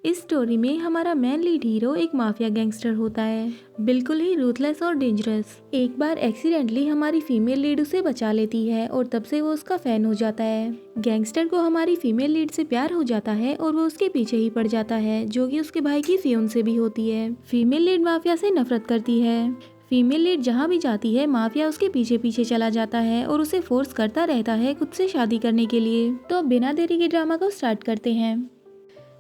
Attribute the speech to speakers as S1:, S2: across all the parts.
S1: इस स्टोरी में हमारा मेन लीड हीरो एक माफिया गैंगस्टर होता है, बिल्कुल ही रूथलेस और डेंजरस। एक बार एक्सीडेंटली हमारी फीमेल लीड उसे बचा लेती है और तब से वो उसका फैन हो जाता है। गैंगस्टर को हमारी फीमेल लीड से प्यार हो जाता है और वो उसके पीछे ही पड़ जाता है, जो कि उसके भाई की फियोंसे भी होती है। फीमेल लीड माफिया से नफरत करती है। फीमेल लीड जहाँ भी जाती है माफिया उसके पीछे पीछे चला जाता है और उसे फोर्स करता रहता है खुद से शादी करने के लिए। तो अब बिना देरी के ड्रामा को स्टार्ट करते हैं।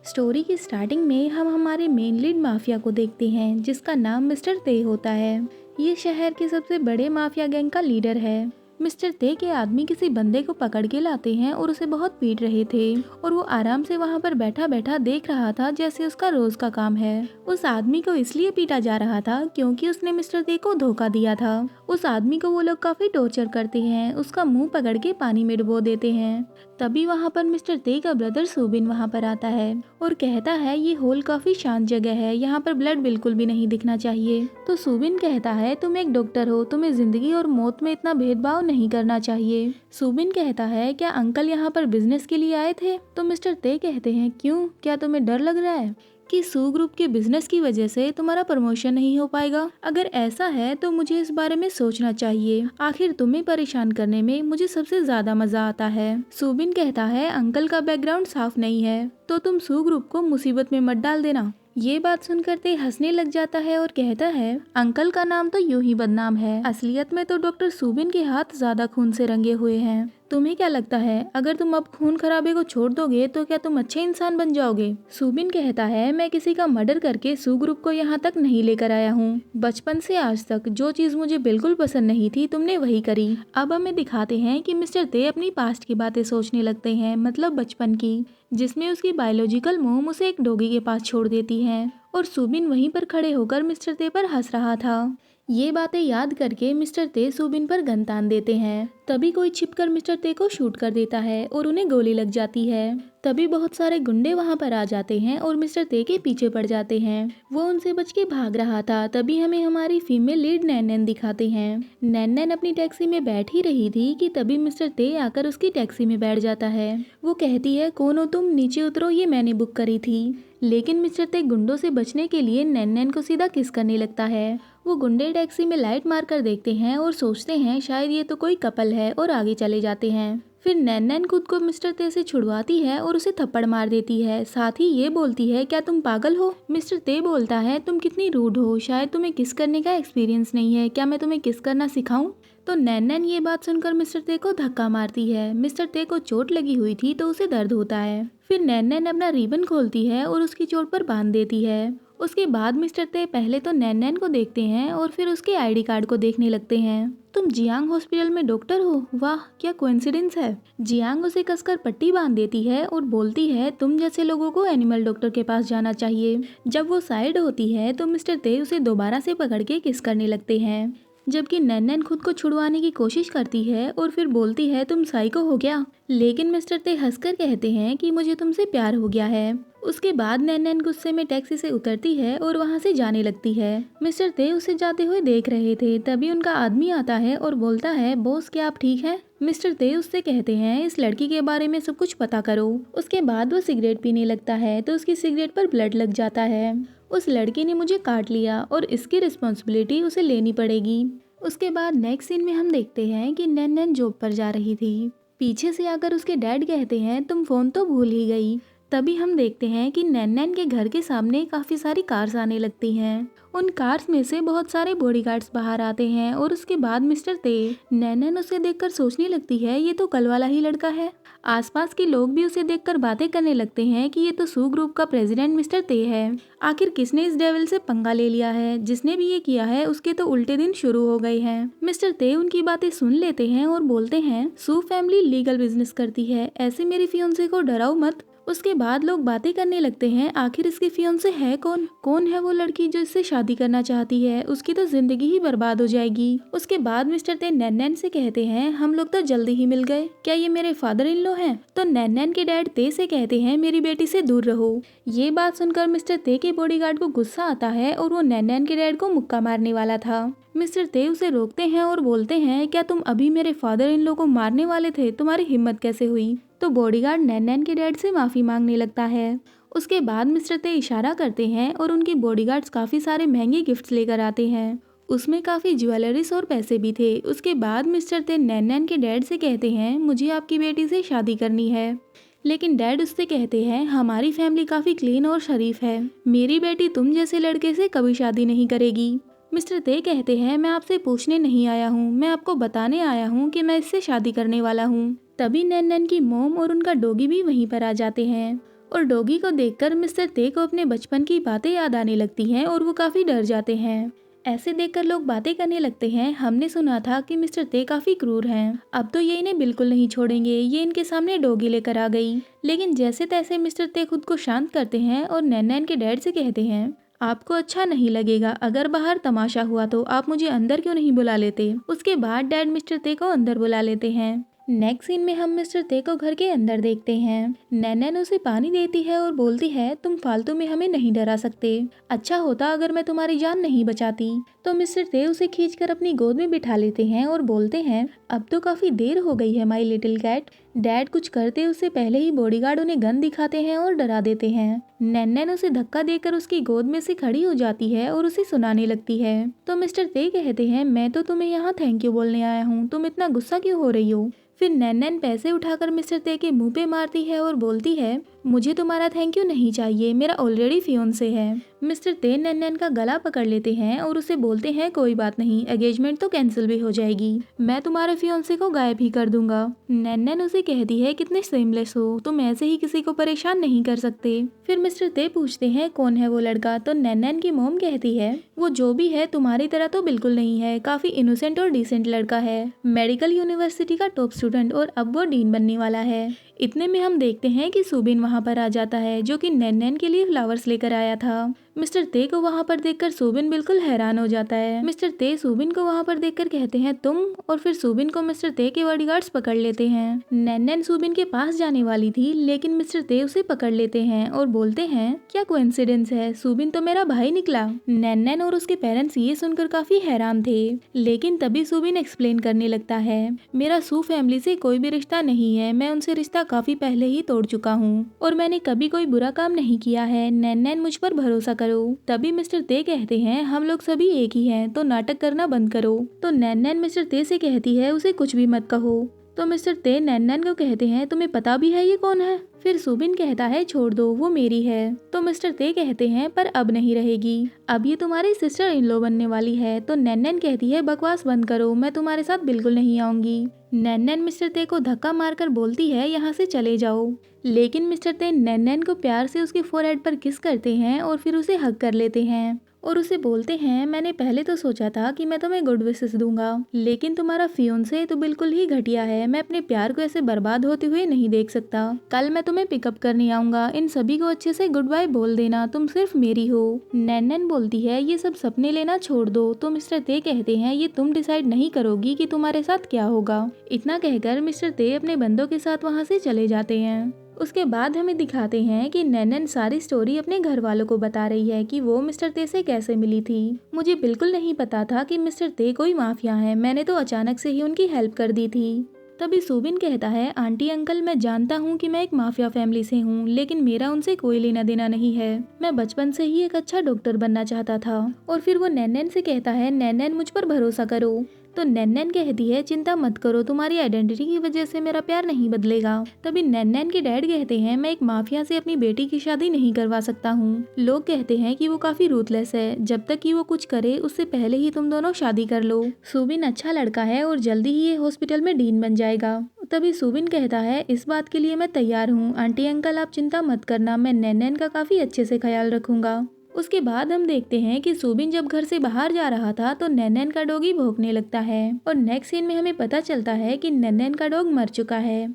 S1: स्टोरी की स्टार्टिंग में हम हमारे मेन लीड माफिया को देखते हैं, जिसका नाम मिस्टर ते होता है। ये शहर के सबसे बड़े माफिया गैंग का लीडर है। मिस्टर ते के आदमी किसी बंदे को पकड़ के लाते हैं और उसे बहुत पीट रहे थे और वो आराम से वहाँ पर बैठा बैठा देख रहा था, जैसे उसका रोज का काम है। उस आदमी को इसलिए पीटा जा रहा था क्योंकि उसने मिस्टर ते को धोखा दिया था। उस आदमी को वो लोग काफी टॉर्चर करते हैं, उसका मुंह पकड़ के पानी में डुबो देते हैं। तभी वहाँ पर मिस्टर ते का ब्रदर सुबिन वहाँ पर आता है और कहता है ये होल काफी शांत जगह है, यहाँ पर ब्लड बिल्कुल भी नहीं दिखना चाहिए। तो सुबिन कहता है तुम एक डॉक्टर हो, तुम्हें जिंदगी और मौत में इतना भेदभाव नहीं करना चाहिए। सुबिन कहता है क्या अंकल यहाँ पर बिजनेस के लिए आए थे? तो मिस्टर ते कहते हैं क्यों, क्या तुम्हें डर लग रहा है कि सू ग्रुप के बिजनेस की वजह से तुम्हारा प्रमोशन नहीं हो पाएगा? अगर ऐसा है तो मुझे इस बारे में सोचना चाहिए, आखिर तुम्हें परेशान करने में मुझे सबसे ज्यादा मजा आता है। सुबिन कहता है अंकल का बैकग्राउंड साफ नहीं है, तो तुम सू ग्रुप को मुसीबत में मत डाल देना। ये बात सुनकर ते हंसने लग जाता है और कहता है अंकल का नाम तो यूं ही बदनाम है, असलियत में तो डॉक्टर सुबिन के हाथ ज्यादा खून से रंगे हुए हैं। तुम्हें क्या लगता है अगर तुम अब खून खराबे को छोड़ दोगे तो क्या तुम अच्छे इंसान बन जाओगे? सुबिन कहता है मैं किसी का मर्डर करके सू ग्रुप को यहाँ तक नहीं लेकर आया हूँ। बचपन से आज तक जो चीज मुझे बिल्कुल पसंद नहीं थी तुमने वही करी। अब हमें दिखाते हैं कि मिस्टर ते अपनी पास्ट की बातें सोचने लगते हैं, मतलब बचपन की, जिसमें उसकी बायोलॉजिकल मॉम उसे एक डॉगी के पास छोड़ देती है और सुबिन वहीं पर खड़े होकर मिस्टर ते पर हंस रहा था। ये बातें याद करके मिस्टर ते सुबिन पर गन तान देते हैं। तभी कोई छिपकर मिस्टर ते को शूट कर देता है और उन्हें गोली लग जाती है। तभी बहुत सारे गुंडे वहां पर आ जाते हैं और मिस्टर ते के पीछे पड़ जाते हैं। वो उनसे बच के भाग रहा था। तभी हमें हमारी फीमेल लीड नैन दिखाते हैं। नैन अपनी टैक्सी में बैठ ही रही थी कि तभी मिस्टर ते आकर उसकी टैक्सी में बैठ जाता है। वो कहती है कौन हो तुम, नीचे उतरो, ये मैंने बुक करी थी। लेकिन मिस्टर ते गुंडों से बचने के लिए नैन को सीधा किस करने लगता है। वो गुंडे टैक्सी में लाइट मारकर देखते हैं और सोचते हैं शायद ये तो कोई कपल है और आगे चले जाते हैं। फिर नैन खुद को मिस्टर ते से छुड़वाती है और उसे थप्पड़ मार देती है। साथ ही ये बोलती है क्या तुम पागल हो? मिस्टर ते बोलता है तुम कितनी रूड हो, शायद तुम्हें किस करने का एक्सपीरियंस नहीं है, क्या मैं तुम्हें किस करना सिखाऊं? तो नैन ये बात सुनकर मिस्टर ते को धक्का मारती है। मिस्टर ते को चोट लगी हुई थी तो उसे दर्द होता है। फिर नैन अपना रिबन खोलती है और उसकी चोट पर बांध देती है। उसके बाद मिस्टर ते पहले तो नैन को देखते हैं और फिर उसके आईडी कार्ड को देखने लगते हैं। तुम जियांग हॉस्पिटल में डॉक्टर हो, वाह क्या कोइंसिडेंस है। जियांग उसे कसकर पट्टी बांध देती है और बोलती है तुम जैसे लोगों को एनिमल डॉक्टर के पास जाना चाहिए। जब वो साइड होती है तो मिस्टर ते उसे दोबारा से पकड़ के किस करने लगते हैं, जबकि नैन खुद को छुड़वाने की कोशिश करती है और फिर बोलती है तुम साइको हो क्या? लेकिन मिस्टर ते हंसकर कहते हैं कि मुझे तुमसे प्यार हो गया है। उसके बाद नैन गुस्से में टैक्सी से उतरती है और वहां से जाने लगती है। मिस्टर ते उसे जाते हुए देख रहे थे। तभी उनका आदमी आता है और बोलता है बॉस क्या आप ठीक है? मिस्टर ते उससे कहते हैं इस लड़की के बारे में सब कुछ पता करो। उसके बाद वो सिगरेट पीने लगता है तो उसकी सिगरेट पर ब्लड लग जाता है। उस लड़की ने मुझे काट लिया और इसकी रिस्पॉन्सिबिलिटी उसे लेनी पड़ेगी। उसके बाद नेक्स्ट सीन में हम देखते हैं कि नैन जॉब पर जा रही थी। पीछे से आकर उसके डैड कहते हैं तुम फोन तो भूल ही गई। तभी हम देखते हैं कि नैन के घर के सामने काफी सारी कार्स आने लगती हैं। उन कार्स में से बहुत सारे बॉडीगार्ड्स बाहर आते हैं और उसके बाद मिस्टर ते नैन उसे देखकर सोचने लगती है ये तो कल वाला ही लड़का है। आसपास के लोग भी उसे देखकर बातें करने लगते हैं कि ये तो सू ग्रुप का प्रेसिडेंट मिस्टर ते है। आखिर किसने इस डेविल से पंगा ले लिया है? जिसने भी ये किया है उसके तो उल्टे दिन शुरू हो गए हैं। मिस्टर ते उनकी बातें सुन लेते हैं और बोलते हैं सू फैमिली लीगल बिजनेस करती है, ऐसे मेरी फियोंसे को डराओ मत। उसके बाद लोग बातें करने लगते हैं आखिर इसकी फियोंसे है कौन? कौन है वो लड़की जो इससे शादी करना चाहती है? उसकी तो जिंदगी ही बर्बाद हो जाएगी। उसके बाद मिस्टर ते नैन से कहते हैं हम लोग तो जल्दी ही मिल गए, क्या ये मेरे फादर इन लॉ हैं? तो नैन के डैड ते से कहते हैं मेरी बेटी से दूर रहो। ये बात सुनकर मिस्टर ते के बॉडीगार्ड को गुस्सा आता है और वो नैन के डैड को मुक्का मारने वाला था। मिस्टर ते उसे रोकते हैं और बोलते हैं क्या तुम अभी मेरे फादर इन लॉ को मारने वाले थे? तुम्हारी हिम्मत कैसे हुई? तो बॉडीगार्ड नैन के डैड से माफी मांगने लगता है उसके बाद मिस्टर ते इशारा करते हैं और उनके बॉडीगार्ड्स काफ़ी सारे महंगे गिफ्ट्स लेकर आते हैं। उसमें काफ़ी ज्वेलरीज और पैसे भी थे। उसके बाद मिस्टर ते नैन के डैड से कहते हैं मुझे आपकी बेटी से शादी करनी है। लेकिन डैड उससे कहते हैं हमारी फैमिली काफ़ी क्लीन और शरीफ है, मेरी बेटी तुम जैसे लड़के से कभी शादी नहीं करेगी। मिस्टर ते कहते हैं मैं आपसे पूछने नहीं आया हूँ, मैं आपको बताने आया हूँ कि मैं इससे शादी करने वाला हूँ। तभी नैन की मोम और उनका डॉगी भी वहीं पर आ जाते हैं और डॉगी को देखकर मिस्टर ते को अपने बचपन की बातें याद आने लगती हैं और वो काफ़ी डर जाते हैं। ऐसे देखकर लोग बातें करने लगते हैं हमने सुना था कि मिस्टर ते काफ़ी क्रूर हैं, अब तो ये इन्हें बिल्कुल नहीं छोड़ेंगे, ये इनके सामने डॉगी लेकर आ गई। लेकिन जैसे तैसे मिस्टर ते खुद को शांत करते हैं और नैन के डैड से कहते हैं आपको अच्छा नहीं लगेगा अगर बाहर तमाशा हुआ तो आप मुझे अंदर क्यों नहीं बुला लेते। उसके बाद डैड मिस्टर ते को अंदर बुला लेते हैं। नेक्स्ट सीन में हम मिस्टर ते को घर के अंदर देखते हैं। नैन उसे पानी देती है और बोलती है तुम फालतू में हमें नहीं डरा सकते, अच्छा होता अगर मैं तुम्हारी जान नहीं बचाती। तो मिस्टर ते उसे खींचकर अपनी गोद में बिठा लेते हैं और बोलते हैं अब तो काफी देर हो गई है माई लिटिल कैट। डैड कुछ करते उससे पहले ही बॉडीगार्ड उन्हें गन दिखाते हैं और डरा देते हैं। नैन उसे धक्का देकर उसकी गोद में से खड़ी हो जाती है और उसे सुनाने लगती है। तो मिस्टर ते कहते हैं मैं तो तुम्हें यहाँ थैंक यू बोलने आया हूँ, तुम इतना गुस्सा क्यों हो रही हो। फिर नैन पैसे उठाकर मिस्टर ते के मुंह पे मारती है और बोलती है मुझे तुम्हारा थैंक यू नहीं चाहिए, मेरा ऑलरेडी फियोंसे है। मिस्टर ते नैन का गला पकड़ लेते हैं और उसे बोलते हैं कोई बात नहीं, एंगेजमेंट तो कैंसिल भी हो जाएगी, मैं तुम्हारे फियोंसे को गायब ही कर दूंगा। नैन उसे कहती है कितने सेमलेस हो, तुम ऐसे ही किसी को परेशान नहीं कर सकते। फिर मिस्टर ते पूछते हैं कौन है वो लड़का। तो नैन की मोम कहती है वो जो भी है तुम्हारी तरह तो बिल्कुल नहीं है, काफी इनोसेंट और डिसेंट लड़का है, मेडिकल यूनिवर्सिटी का टॉप स्टूडेंट और अब वो डीन बनने वाला है। इतने में हम देखते हैं कि सुबिन वहाँ पर आ जाता है जो कि नैन के लिए फ्लावर्स लेकर आया था। मिस्टर ते को वहाँ पर देखकर सुबिन बिल्कुल हैरान हो जाता है। मिस्टर ते सुबिन को वहाँ पर देखकर कहते हैं तुम, और फिर सुबिन को मिस्टर ते के बॉडीगार्ड्स पकड़ लेते हैं। नैन सुबिन के पास जाने वाली थी लेकिन मिस्टर ते उसे पकड़ लेते हैं और बोलते हैं क्या कोइंसिडेंस है, सुबिन तो मेरा भाई निकला। नैन और उसके पेरेंट्स ये सुनकर काफी हैरान थे लेकिन तभी सुबिन एक्सप्लेन करने लगता है मेरा सू फैमिली से कोई भी रिश्ता नहीं है, मैं उनसे रिश्ता काफी पहले ही तोड़ चुका हूँ और मैंने कभी कोई बुरा काम नहीं किया है, नैन मुझ पर भरोसा करो। तभी मिस्टर ते कहते हैं हम लोग सभी एक ही हैं तो नाटक करना बंद करो। तो नैन मिस्टर ते से कहती है उसे कुछ भी मत कहो। तो मिस्टर ते नैन को कहते हैं तुम्हें पता भी है ये कौन है। फिर सुबिन कहता है छोड़ दो वो मेरी है। तो मिस्टर ते कहते हैं पर अब नहीं रहेगी, अब ये तुम्हारी सिस्टर इन लॉ बनने वाली है। तो नैन कहती है बकवास बंद करो, मैं तुम्हारे साथ बिल्कुल नहीं आऊंगी। नैन मिस्टर ते को धक्का मारकर बोलती है यहाँ से चले जाओ। लेकिन मिस्टर ते नैन को प्यार से उसके फोरहेड पर किस करते हैं और फिर उसे हग कर लेते हैं और उसे बोलते हैं मैंने पहले तो सोचा था कि मैं तुम्हें गुड विशेस दूंगा लेकिन तुम्हारा फियोंसे तो बिल्कुल ही घटिया है, मैं अपने प्यार को ऐसे बर्बाद होते हुए नहीं देख सकता। कल मैं तुम्हें पिकअप करने आऊंगा, इन सभी को अच्छे से गुड बाय बोल देना, तुम सिर्फ मेरी हो। नैन बोलती है ये सब सपने लेना छोड़ दो। तो मिस्टर ते कहते हैं ये तुम डिसाइड नहीं करोगी कि तुम्हारे साथ क्या होगा। इतना कहकर मिस्टर ते अपने बंदों के साथ वहाँ से चले जाते हैं। उसके बाद हमें दिखाते हैं कि नैन सारी स्टोरी अपने घर वालों को बता रही है कि वो मिस्टर ते से कैसे मिली थी। मुझे बिल्कुल नहीं पता था कि मिस्टर ते कोई माफिया है, मैंने तो अचानक से ही उनकी हेल्प कर दी थी। तभी सुबिन कहता है आंटी अंकल मैं जानता हूँ कि मैं एक माफिया फैमिली से हूँ लेकिन मेरा उनसे कोई लेना देना नहीं है, मैं बचपन से ही एक अच्छा डॉक्टर बनना चाहता था। और फिर वो नैन से कहता है नैन मुझ पर भरोसा करो। तो नैन कहती है चिंता मत करो, तुम्हारी आइडेंटिटी की वजह से मेरा प्यार नहीं बदलेगा। तभी नैन के डैड कहते हैं मैं एक माफिया से अपनी बेटी की शादी नहीं करवा सकता हूँ, लोग कहते हैं कि वो काफी रूथलेस है, जब तक कि वो कुछ करे उससे पहले ही तुम दोनों शादी कर लो। सुबिन अच्छा लड़का है और जल्दी ही ये हॉस्पिटल में डीन बन जाएगा। तभी सुबिन कहता है इस बात के लिए मैं तैयार हूँ, आंटी अंकल आप चिंता मत करना, मैं नैन का काफी अच्छे से ख्याल रखूंगा। उसके बाद हम देखते हैं कि सुबिन जब घर से बाहर जा रहा था तो नैन का डॉगी भौंकने लगता है और नेक्स्ट सीन में हमें पता चलता है कि नैन का डॉग मर चुका है।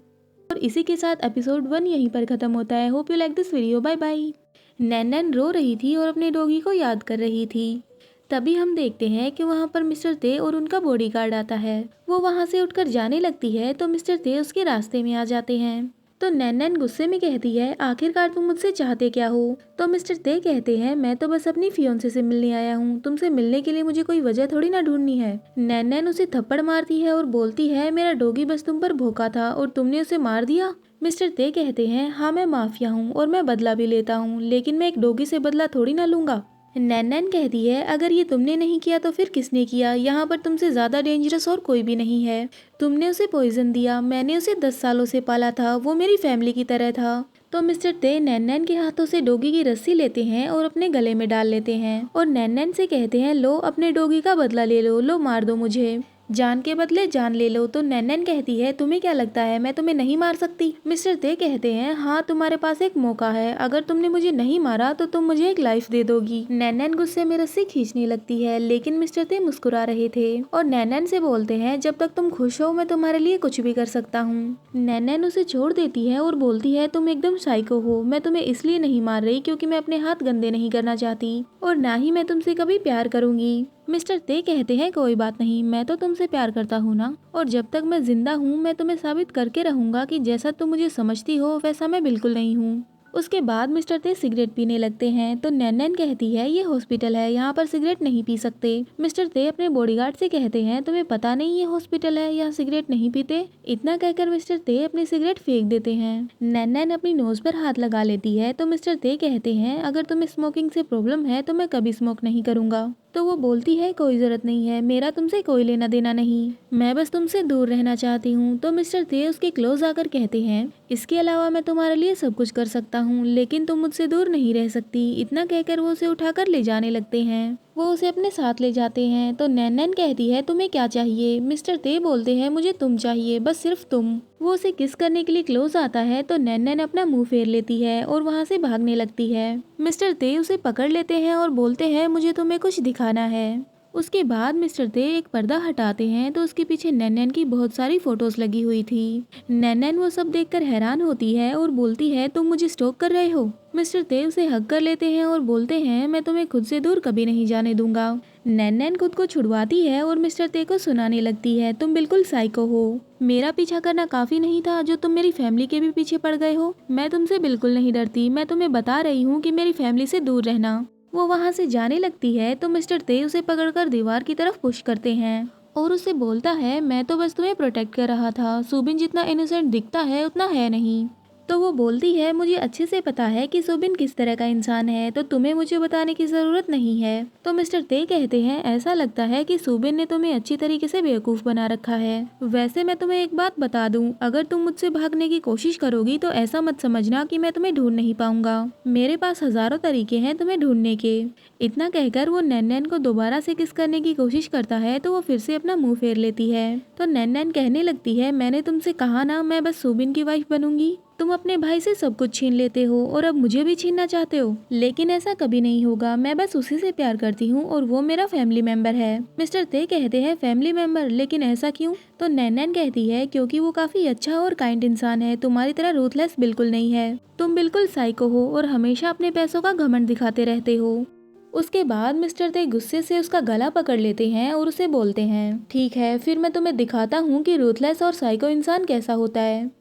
S1: और इसी के साथ एपिसोड 1 यहीं पर खत्म होता है। Hope you like this video, bye bye. Nain रो रही थी और अपने डॉगी को याद कर रही थी। तभी हम देखते हैं कि वहाँ पर मिस्टर ते और उनका बॉडीगार्ड आता है। वो वहाँ से उठकर जाने लगती है तो मिस्टर ते उसके रास्ते में आ जाते हैं। तो तो नैनन गुस्से में कहती है, आखिरकार तुम मुझसे चाहते क्या हो? तो मिस्टर ते कहते हैं, मैं तो बस अपनी फियोंसे से मिलने आया हूँ, तुमसे मिलने के लिए मुझे कोई वजह थोड़ी ना ढूंढनी है। नैनन उसे थप्पड़ मारती है और बोलती है, मेरा डॉगी बस तुम पर भौंका था और तुमने उसे मार दिया। मिस्टर ते कहते हैं, हाँ मैं माफिया हूँ और मैं बदला भी लेता हूँ, लेकिन मैं एक डॉगी से बदला थोड़ी ना लूंगा। नैनन कहती है, अगर ये तुमने नहीं किया तो फिर किसने किया? यहाँ पर तुमसे ज्यादा डेंजरस और कोई भी नहीं है। तुमने उसे पॉइजन दिया, मैंने उसे 10 सालों से पाला था, वो मेरी फैमिली की तरह था। तो मिस्टर ते नैनन के हाथों से डॉगी की रस्सी लेते हैं और अपने गले में डाल लेते हैं और नैनन से कहते हैं, लो अपने डॉगी का बदला ले लो, लो मार दो मुझे, जान के बदले जान ले लो। तो नैनन कहती है, तुम्हें क्या लगता है मैं तुम्हें नहीं मार सकती? मिस्टर ते कहते हैं, हाँ तुम्हारे पास एक मौका है, अगर तुमने मुझे नहीं मारा तो तुम मुझे एक लाइफ दे दोगी। नैनन गुस्से में रस्सी खींचने लगती है, लेकिन मिस्टर ते मुस्कुरा रहे थे और नैनन से बोलते हैं, जब तक तुम खुश हो मैं तुम्हारे लिए कुछ भी कर सकता हूँ। नैनन उसे छोड़ देती है और बोलती है, तुम एकदम साइको हो, मैं तुम्हें इसलिए नहीं मार रही क्योंकि मैं अपने हाथ गंदे नहीं करना चाहती और ना ही मैं तुमसे कभी प्यार करूंगी। मिस्टर ते कहते हैं, कोई बात नहीं, मैं तो तुमसे प्यार करता हूँ ना, और जब तक मैं जिंदा हूँ मैं तुम्हें साबित करके रहूंगा कि जैसा तुम मुझे समझती हो वैसा मैं बिल्कुल नहीं हूँ। उसके बाद मिस्टर ते सिगरेट पीने लगते हैं तो नैनन कहती है, ये हॉस्पिटल है, यहाँ पर सिगरेट नहीं पी सकते। मिस्टर ते अपने बॉडीगार्ड से कहते हैं, तुम्हें पता नहीं ये हॉस्पिटल है, यहाँ सिगरेट नहीं पीते। इतना कहकर मिस्टर ते अपनी सिगरेट फेंक देते हैं। नैनन अपनी नोज पर हाथ लगा लेती है तो मिस्टर ते कहते हैं, अगर तुम्हें स्मोकिंग से प्रॉब्लम है तो मैं कभी स्मोक नहीं करूंगा। तो वो बोलती है, कोई जरूरत नहीं है, मेरा तुमसे कोई लेना देना नहीं, मैं बस तुमसे दूर रहना चाहती हूँ। तो मिस्टर ते उसके क्लोज आकर कहते हैं, इसके अलावा मैं तुम्हारे लिए सब कुछ कर सकता हूँ, लेकिन तुम मुझसे दूर नहीं रह सकती। इतना कहकर वो उसे उठाकर ले जाने लगते हैं। वो उसे अपने साथ ले जाते हैं तो नैनन कहती है, तुम्हें क्या चाहिए? मिस्टर ते बोलते हैं, मुझे तुम चाहिए, बस सिर्फ तुम। वो उसे किस करने के लिए क्लोज आता है तो नैनन अपना मुंह फेर लेती है और वहाँ से भागने लगती है। मिस्टर ते उसे पकड़ लेते हैं और बोलते हैं, मुझे तुम्हें कुछ दिखाना है। उसके बाद मिस्टर ते एक पर्दा हटाते हैं तो उसके पीछे नैनन की बहुत सारी फोटोज लगी हुई थी। नैनन वो सब देखकर हैरान होती है और बोलती है, तुम मुझे स्टॉक कर रहे हो? मिस्टर ते उसे हक कर लेते हैं और बोलते हैं, मैं तुम्हें खुद से दूर कभी नहीं जाने दूंगा। नैनन खुद को छुड़वाती है और मिस्टर ते को सुनाने लगती है, तुम बिल्कुल साइको हो, मेरा पीछा करना काफी नहीं था जो तुम मेरी फैमिली के भी पीछे पड़ गए हो। मैं तुमसे बिल्कुल नहीं डरती, मैं तुम्हें बता रही हूँ कि मेरी फैमिली से दूर रहना। वो वहाँ से जाने लगती है तो मिस्टर ते उसे पकड़कर दीवार की तरफ पुश करते हैं और उसे बोलता है, मैं तो बस तुम्हें प्रोटेक्ट कर रहा था, सुबिन जितना इनोसेंट दिखता है उतना है नहीं। तो वो बोलती है, मुझे अच्छे से पता है कि सुबिन किस तरह का इंसान है, तो तुम्हें मुझे बताने की जरूरत नहीं है। तो मिस्टर ते कहते हैं, ऐसा लगता है कि सुबिन ने तुम्हें अच्छी तरीके से बेवकूफ बना रखा है। वैसे मैं तुम्हें एक बात बता दूं, अगर तुम मुझसे भागने की कोशिश करोगी तो ऐसा मत समझना कि मैं तुम्हें ढूंढ नहीं पाऊंगा, मेरे पास हजारों तरीके हैं तुम्हें ढूंढने के। इतना कहकर वो नैनन को दोबारा से किस करने की कोशिश करता है तो वो फिर से अपना मुंह फेर लेती है। तो नैनन कहने लगती है, मैंने तुमसे कहा ना मैं बस सुबिन की वाइफ बनूंगी, तुम अपने भाई से सब कुछ छीन लेते हो और अब मुझे भी छीनना चाहते हो, लेकिन ऐसा कभी नहीं होगा, मैं बस उसी से प्यार करती हूँ और वो मेरा फैमिली मेंबर है। मिस्टर ते कहते हैं, फैमिली मेंबर, लेकिन ऐसा क्यों? तो नैनन कहती है, क्योंकि वो काफी अच्छा और काइंड इंसान है, तुम्हारी तरह रूथलेस बिल्कुल नहीं है, तुम बिल्कुल साइको हो और हमेशा अपने पैसों का घमंड दिखाते रहते हो। उसके बाद मिस्टर ते गुस्से से उसका गला पकड़ लेते हैं और उसे बोलते हैं, ठीक है फिर मैं तुम्हें दिखाता हूँ कि रूथलेस और साइको इंसान कैसा होता है।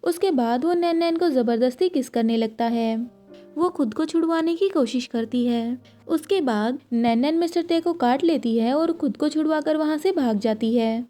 S1: उसके बाद वो नैनन को जबरदस्ती किस करने लगता है। वो खुद को छुड़वाने की कोशिश करती है। उसके बाद नैनन मिस्टर ते को काट लेती है और खुद को छुड़वाकर वहां से भाग जाती है।